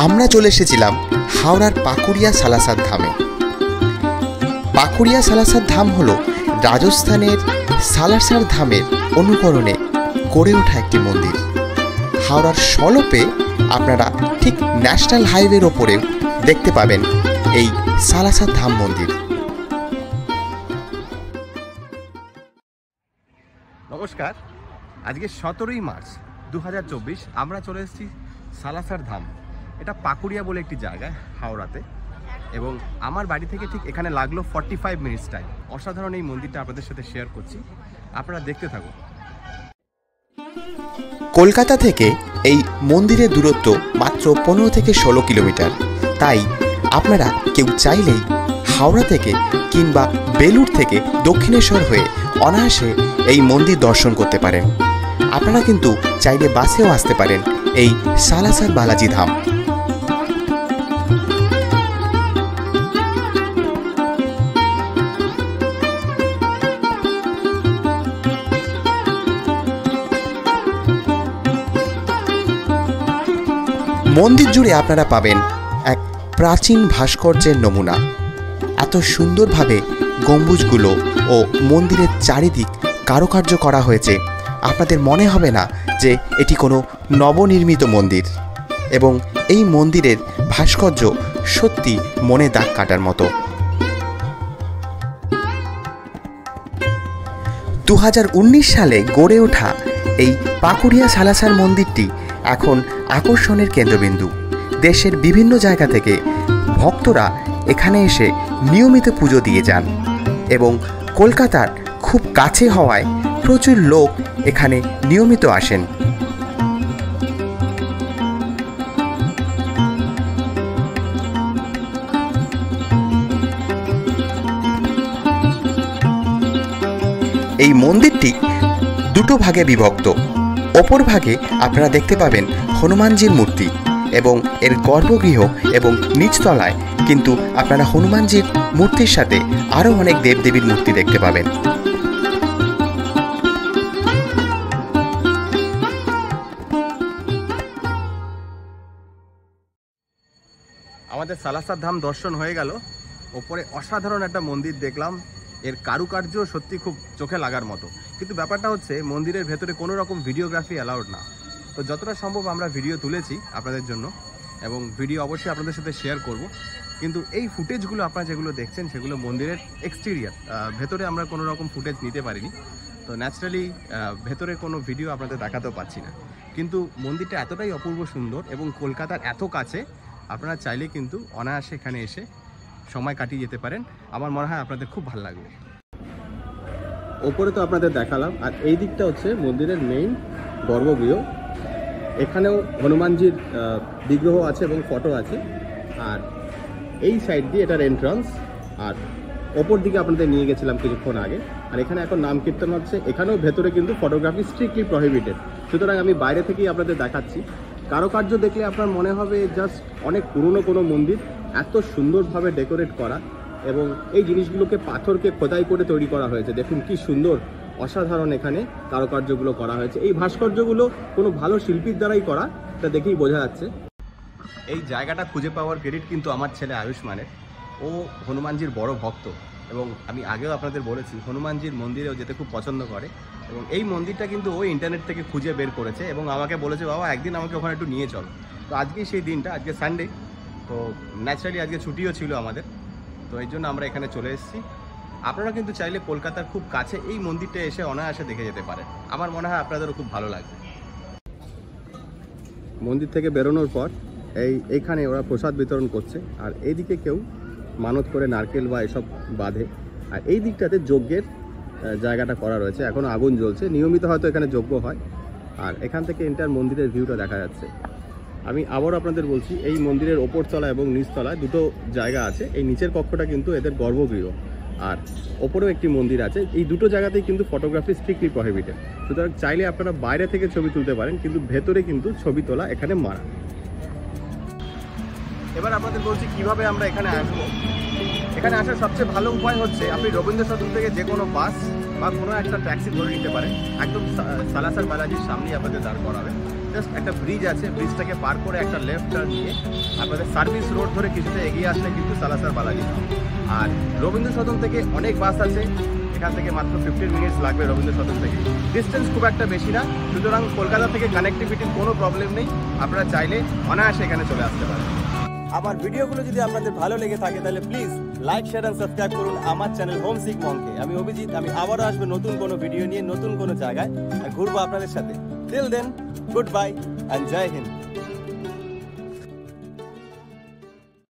আমরা চলে এসেছিলাম হাওড়ার পাকুড়িয়া সালাসার ধামে। পাকুড়িয়া সালাসার ধাম হলো রাজস্থানের সালাসার ধামের অনুকরণে গড়ে ওঠা একটি মন্দির। হাওড়ার সলপে আপনারা ঠিক ন্যাশনাল হাইওয়ের ওপরেও দেখতে পাবেন এই সালাসার ধাম মন্দির। নমস্কার, আজকে 17ই মার্চ 2024 আমরা চলে এসেছি সালাসার ধাম। এটা পাকুড়িয়া বলে একটি জায়গা হাওড়াতে, এবং আমার বাড়ি থেকে ঠিক এখানে লাগলো 45 মিনিটস টাইম। অসাধারণ এই মন্দিরটা আপনাদের সাথে শেয়ার করছি, আপনারা দেখতে থাকুন। কলকাতা থেকে এই মন্দিরের দূরত্ব মাত্র 15 থেকে 16 কিলোমিটার। তাই আপনারা কেউ চাইলেই হাওড়া থেকে কিংবা বেলুড় থেকে দক্ষিণেশ্বর হয়ে অনায়াসে এই মন্দির দর্শন করতে পারেন। আপনারা কিন্তু চাইলে বাসেও আসতে পারেন এই সালাসার বালাজি ধাম। মন্দির জুড়ে আপনারা পাবেন এক প্রাচীন ভাস্কর্যের নমুনা। এত সুন্দরভাবে গম্বুজগুলো ও মন্দিরের চারিদিক কারুকার্য করা হয়েছে, আপনাদের মনে হবে না যে এটি কোনো নবনির্মিত মন্দির। এবং এই মন্দিরের ভাস্কর্য সত্যি মনে দাগ কাটার মতো। 2019 সালে গড়ে ওঠা এই পাকুড়িয়া সালাসার মন্দিরটি এখন আকর্ষণের কেন্দ্রবিন্দু। দেশের বিভিন্ন জায়গা থেকে ভক্তরা এখানে এসে নিয়মিত পুজো দিয়ে যান, এবং কলকাতার খুব কাছে হওয়ায় প্রচুর লোক এখানে নিয়মিত আসেন। এই মন্দিরটি দুটো ভাগে বিভক্ত। অপর ভাগে আপনারা দেখতে পাবেন হনুমানজির মূর্তি, এবং এর গর্ভগৃহ এবং নিচতলায় কিন্তু আপনারা হনুমানজির মূর্তির সাথে আরও অনেক দেবদেবীর মূর্তি দেখতে পাবেন। আমাদের সালাসার ধাম দর্শন হয়ে গেল। ওপরে অসাধারণ একটা মন্দির দেখলাম, এর কারুকার্য সত্যি খুব চোখে লাগার মতো। কিন্তু ব্যাপারটা হচ্ছে মন্দিরের ভেতরে কোনো রকম ভিডিওগ্রাফি অ্যালাউড না। তো যতটা সম্ভব আমরা ভিডিও তুলেছি আপনাদের জন্য, এবং ভিডিও অবশ্যই আপনাদের সাথে শেয়ার করব। কিন্তু এই ফুটেজগুলো আপনারা যেগুলো দেখছেন সেগুলো মন্দিরের এক্সটেরিয়ার, ভেতরে আমরা কোনো রকম ফুটেজ নিতে পারিনি। তো ন্যাচারালি ভেতরে কোনো ভিডিও আপনাদের দেখাতেও পাচ্ছি না। কিন্তু মন্দিরটা এতটাই অপূর্ব সুন্দর, এবং কলকাতার এত কাছে, আপনারা চাইলে কিন্তু অনায়াসে এখানে এসে সময় কাটিয়ে যেতে পারেন। আমার মনে হয় আপনাদের খুব ভালো লাগবে। ওপরে তো আপনাদের দেখালাম, আর এই দিকটা হচ্ছে মন্দিরের মেইন গর্ভগৃহ। এখানেও হনুমানজির বিগ্রহ আছে এবং ফটো আছে। আর এই সাইড দিয়ে এটার এন্ট্রান্স, আর ওপর দিকে আপনাদের নিয়ে গেছিলাম কিছুক্ষণ আগে। আর এখানে এখন নাম কীর্তন হচ্ছে। এখানেও ভেতরে কিন্তু ফটোগ্রাফি স্ট্রিক্টলি প্রহিবিটেড, সুতরাং আমি বাইরে থেকেই আপনাদের দেখাচ্ছি। কারুকার্য দেখলে আপনার মনে হবে জাস্ট অনেক পুরনো কোনো মন্দির, এত সুন্দরভাবে ডেকোরেট করা, এবং এই জিনিসগুলোকে পাথরকে খোদাই করে তৈরি করা হয়েছে। দেখুন কি সুন্দর, অসাধারণ এখানে কারুকার্যগুলো করা হয়েছে। এই ভাস্কর্যগুলো কোনো ভালো শিল্পীর দ্বারাই করা, এটা দেখেই বোঝা যাচ্ছে। এই জায়গাটা খুঁজে পাওয়ার ক্রেডিট কিন্তু আমার ছেলে আয়ুষ্মানের। ও হনুমানজির বড় ভক্ত, এবং আমি আগেও আপনাদের বলেছি হনুমানজির মন্দিরেও যেতে খুব পছন্দ করে। এবং এই মন্দিরটা কিন্তু ও ইন্টারনেট থেকে খুঁজে বের করেছে, এবং আমাকে বলেছে বাবা একদিন আমাকে ওখানে একটু নিয়ে চল। তো আজকেই সেই দিনটা, আজকে সানডে, তো ন্যাচারালি আজকে ছুটিও ছিল আমাদের, তো এই জন্য আমরা এখানে চলে এসেছি। আপনারা কিন্তু চাইলে কলকাতার খুব কাছে এই মন্দিরটা এসে অনায়াসে দেখে যেতে পারেন। আমার মনে হয় আপনাদেরও খুব ভালো লাগবে। মন্দির থেকে বেরোনোর পর এইখানে ওরা প্রসাদ বিতরণ করছে, আর এইদিকে কেউ মানত করে নারকেল বা এসব বাঁধে। আর এই দিকটাতে যজ্ঞের জায়গাটা করা রয়েছে, এখনও আগুন জ্বলছে, নিয়মিত হয়তো এখানে যজ্ঞ হয়। আর এখান থেকে এন্টার মন্দিরের ভিউটা দেখা যাচ্ছে। আমি আবারও আপনাদের বলছি, এই মন্দিরের ওপরতলা এবং নিচতলায় দুটো জায়গা আছে। এই নিচের কক্ষটা কিন্তু এদের গর্ভগৃহ, আর ওপরেও একটি মন্দির আছে। এই দুটো জায়গাতেই কিন্তু ফটোগ্রাফি স্ট্রিক্টলি প্রহিবিটেড, সুতরাং চাইলে আপনারা বাইরে থেকে ছবি তুলতে পারেন, কিন্তু ভেতরে কিন্তু ছবি তোলা এখানে মানা। এবার আপনাদের বলছি কিভাবে আমরা এখানে আসবো। এখানে আসার সবচেয়ে ভালো উপায় হচ্ছে আপনি রবীন্দ্র সদন থেকে যে কোনো বাস বা কোনো একটা ট্যাক্সি ধরে নিতে পারেন, একদম সালাসার বালাজির সামনেই আপনাদের দাঁড় করাবে। জাস্ট একটা ব্রিজ আছে, ব্রিজটাকে পার করে একটা লেফট টার্ন নিয়ে আপনাদের সার্ভিস রোড ধরে কিছুটা এগিয়ে আসলে কিন্তু সালাসার বালাজি ধাম। আর রবীন্দ্র সদন থেকে অনেক বাস আছে, এখান থেকে মাত্র 15 মিনিটস লাগবে রবীন্দ্র সদন থেকে। ডিস্টেন্স খুব একটা বেশি না, সুতরাং কলকাতা থেকে কানেক্টিভিটির কোনো প্রবলেম নেই, আপনারা চাইলে অনায়াসে এখানে চলে আসতে পারেন। আমার ভিডিওগুলো যদি আপনাদের ভালো লেগে থাকে তাহলে please like, share and subscribe করুন আমার চ্যানেল হোমসিক মংকে। আমি অভিজিৎ, আমি আবারও আসবো নতুন কোনো ভিডিও নিয়ে, নতুন কোনো জায়গায়, আর ঘুরবো আপনাদের সাথে। Till then, goodbye and জয় হিন্দ।